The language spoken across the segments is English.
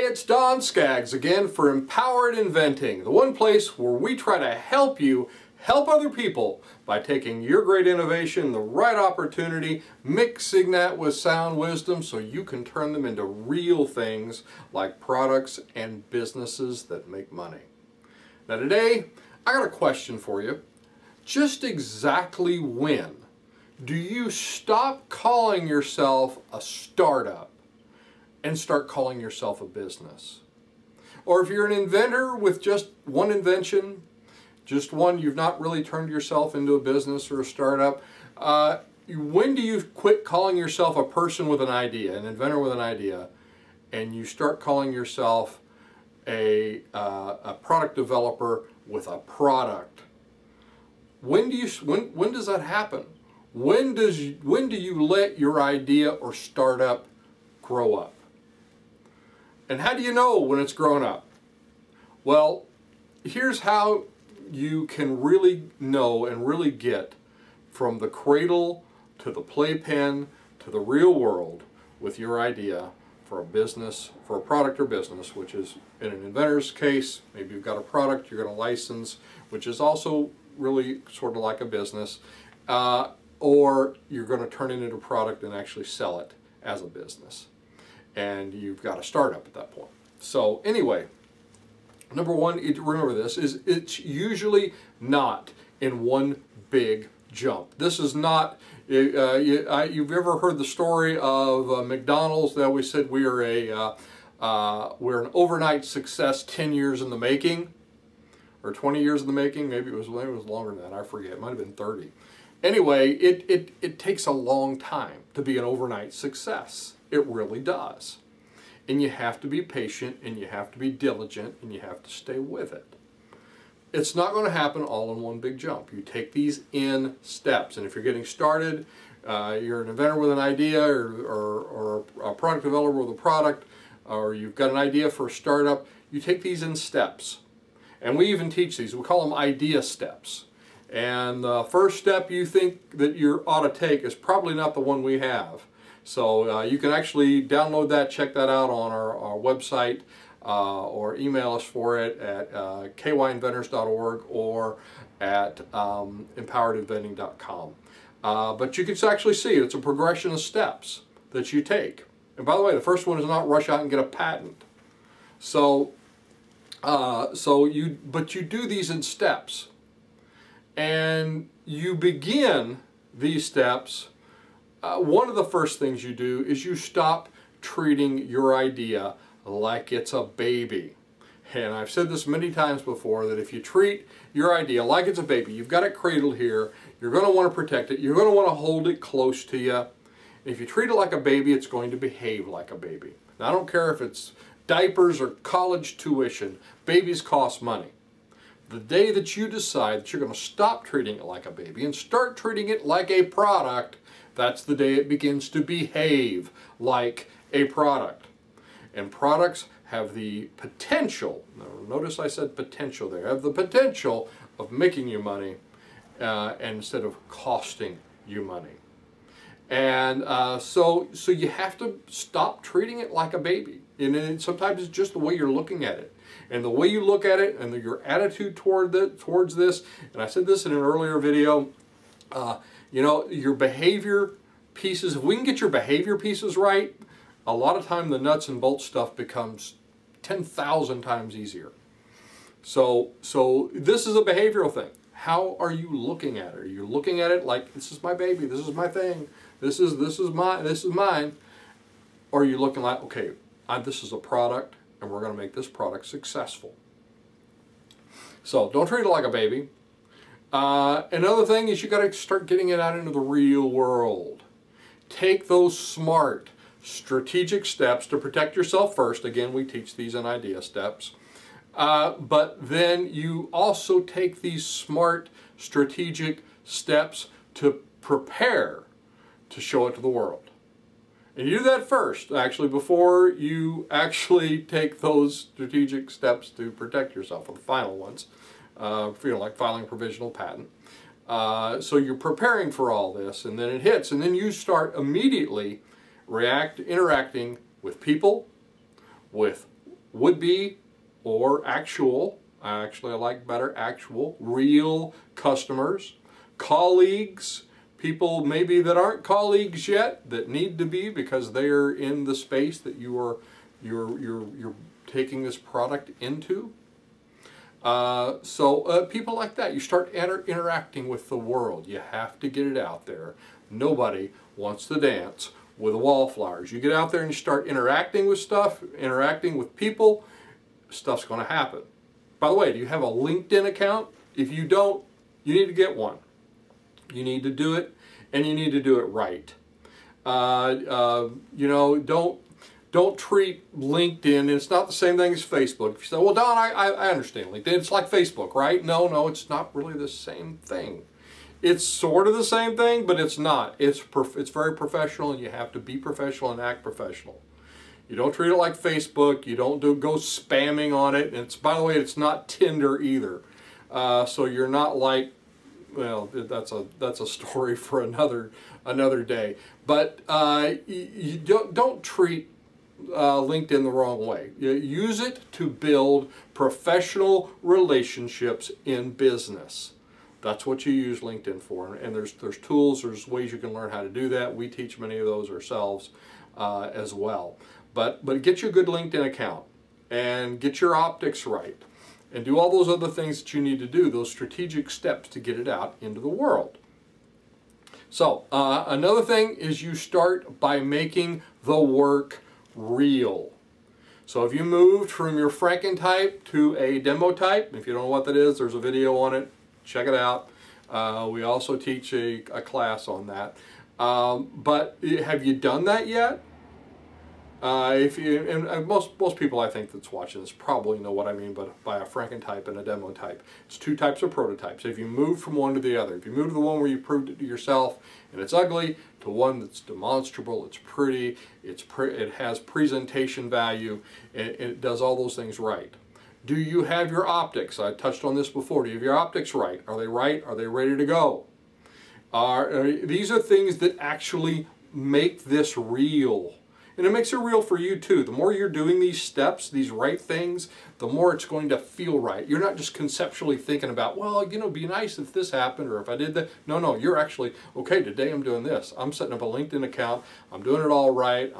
Hey, it's Don Skaggs again for Empowered Inventing, the one place where we try to help you help other people by taking your great innovation, the right opportunity, mixing that with sound wisdom so you can turn them into real things like products and businesses that make money. Now today, I got a question for you. Just exactly when do you stop calling yourself a startup and start calling yourself a business? Or if you're an inventor with just one invention, just one, you've not really turned yourself into a business or a startup, when do you quit calling yourself a person with an idea, an inventor with an idea, and you start calling yourself a product developer with a product? When does that happen? When do you let your idea or startup grow up? And how do you know when it's grown up? Well, here's how you can really know and really get from the cradle to the playpen to the real world with your idea for a business, for a product or business, which is in an inventor's case, maybe you've got a product you're going to license, which is also really sort of like a business, or you're going to turn it into a product and actually sell it as a business. And you've got a startup at that point. So anyway, number one, remember this, is it's usually not in one big jump. This is not, you've ever heard the story of McDonald's that we said we're an overnight success 10 years in the making, or 20 years in the making, maybe it was longer than that, I forget, it might have been 30. Anyway, it takes a long time to be an overnight success. It really does. And you have to be patient, and you have to be diligent, and you have to stay with it. It's not going to happen all in one big jump. You take these in steps. And if you're getting started, you're an inventor with an idea, or a product developer with a product, or you've got an idea for a startup, you take these in steps. And we even teach these. We call them idea steps. And the first step you think that you ought to take is probably not the one we have. So you can actually download that, check that out on our website, or email us for it at kyinventors.org or at empoweredinventing.com. But you can actually see it's a progression of steps that you take. And by the way, the first one is not rush out and get a patent. So, but you do these in steps. And you begin these steps. One of the first things you do is you stop treating your idea like it's a baby. And I've said this many times before, that if you treat your idea like it's a baby, you've got it cradled here, you're going to want to protect it, you're going to want to hold it close to you. If you treat it like a baby, it's going to behave like a baby. Now, I don't care if it's diapers or college tuition, babies cost money. The day that you decide that you're going to stop treating it like a baby and start treating it like a product, that's the day it begins to behave like a product. And products have the potential, notice I said potential there, have the potential of making you money instead of costing you money. And so you have to stop treating it like a baby. And sometimes it's just the way you're looking at it. And the way you look at it and your attitude towards this, and I said this in an earlier video, you know, your behavior pieces, if we can get your behavior pieces right, a lot of time the nuts and bolts stuff becomes 10,000 times easier. So this is a behavioral thing. How are you looking at it? Are you looking at it like, this is my baby, this is my thing, this is mine? Or are you looking like, okay, this is a product, and we're going to make this product successful. So don't treat it like a baby. Another thing is you got to start getting it out into the real world. Take those smart, strategic steps to protect yourself first. Again, we teach these in idea steps. But then you also take these smart, strategic steps to prepare to show it to the world. And you do that first, actually, before you actually take those strategic steps to protect yourself, or the final ones, like filing a provisional patent. So you're preparing for all this, and then it hits, and then you start immediately interacting with people, with would-be or actual, actually I like better, actual, real customers, colleagues, people maybe that aren't colleagues yet that need to be because they are in the space that you're taking this product into. People like that, you start interacting with the world. You have to get it out there. Nobody wants to dance with wallflowers. You get out there and you start interacting with stuff, interacting with people, stuff's going to happen. By the way, do you have a LinkedIn account? If you don't, you need to get one. You need to do it, and you need to do it right. You know, don't treat LinkedIn, it's not the same thing as Facebook. If you say, well, Don, I understand LinkedIn. It's like Facebook, right? No, it's not really the same thing. It's sort of the same thing, but it's not. It's very professional, and you have to be professional and act professional. You don't treat it like Facebook. You don't go spamming on it. And by the way, it's not Tinder either. So you're not like, well, that's a story for another day. But you don't treat LinkedIn the wrong way. You use it to build professional relationships in business. That's what you use LinkedIn for. And there's tools, there's ways you can learn how to do that. We teach many of those ourselves as well. But get you a good LinkedIn account and get your optics right and do all those other things that you need to do, those strategic steps to get it out into the world. So another thing is you start by making the work real. So if you moved from your Franken-type to a demo type, if you don't know what that is, there's a video on it. Check it out. We also teach a class on that. But have you done that yet? Most people I think that's watching this probably know what I mean by a Franken-type and a demo type. It's two types of prototypes. If you move from one to the other, if you move to the one where you proved it to yourself and it's ugly, to one that's demonstrable, it's pretty, it has presentation value, and it does all those things right. Do you have your optics? I touched on this before. Do you have your optics right? Are they right? Are they ready to go? These are things that actually make this real. And it makes it real for you too. The more you're doing these steps, these right things, the more it's going to feel right. You're not just conceptually thinking about, well, you know, it'd be nice if this happened or if I did that. No, you're actually, okay, today I'm doing this. I'm setting up a LinkedIn account. I'm doing it all right.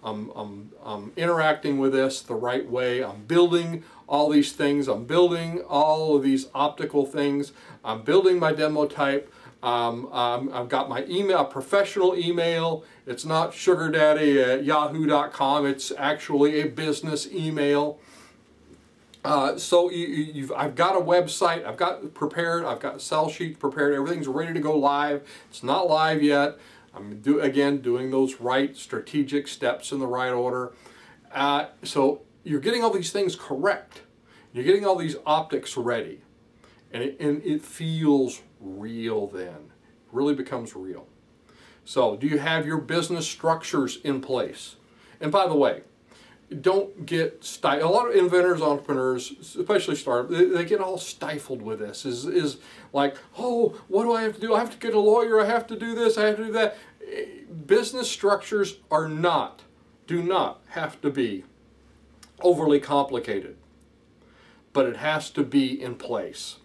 I'm interacting with this the right way. I'm building all these things. I'm building all of these optical things. I'm building my demo type. I've got my email, professional email. It's not sugardaddy@yahoo.com. It's actually a business email. So I've got a website. I've got prepared. I've got sell sheets prepared. Everything's ready to go live. It's not live yet. I'm doing those right strategic steps in the right order. So you're getting all these things correct. You're getting all these optics ready. And it feels real then. It really becomes real. So do you have your business structures in place? And by the way, don't get stifled. A lot of inventors, entrepreneurs, especially startups, they get all stifled with this. Is like, oh, what do I have to do? I have to get a lawyer. I have to do this. I have to do that. Business structures do not have to be overly complicated, but it has to be in place.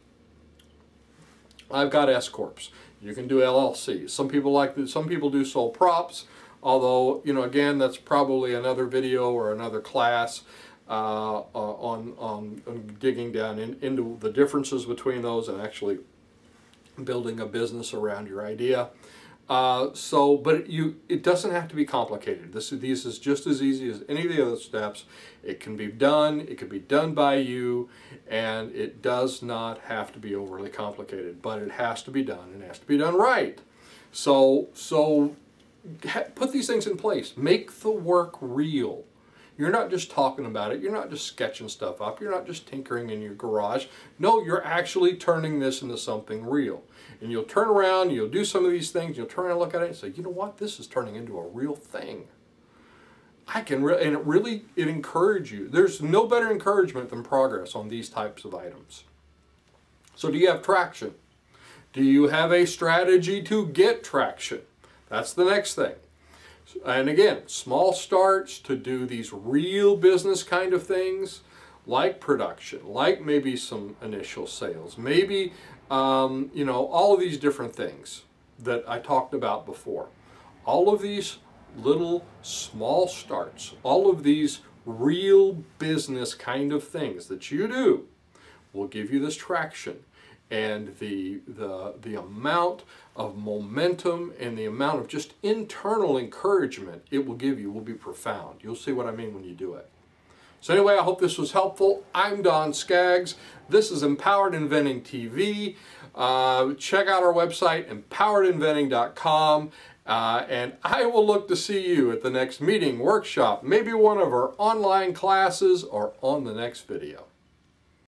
I've got S corps. You can do LLCs. Some people do sole props. Although, you know, again, that's probably another video or another class on digging down into the differences between those and actually building a business around your idea. But it doesn't have to be complicated. This is just as easy as any of the other steps. It can be done. It can be done by you, and it does not have to be overly complicated. But it has to be done, and it has to be done right. So put these things in place. Make the work real. You're not just talking about it. You're not just sketching stuff up. You're not just tinkering in your garage. No, you're actually turning this into something real. And you'll turn around, you'll do some of these things, you'll turn and look at it and say, you know what, this is turning into a real thing. And it encourages you. There's no better encouragement than progress on these types of items. So do you have traction? Do you have a strategy to get traction? That's the next thing. And again, small starts to do these real business kind of things, like production, like maybe some initial sales, maybe, you know, all of these different things that I talked about before. All of these little small starts, all of these real business kind of things that you do will give you this traction, and the amount of momentum and the amount of just internal encouragement it will give you will be profound. You'll see what I mean when you do it. So anyway, I hope this was helpful. I'm Don Skaggs. This is Empowered Inventing TV. Check out our website, empoweredinventing.com. And I will look to see you at the next meeting, workshop, maybe one of our online classes, or on the next video.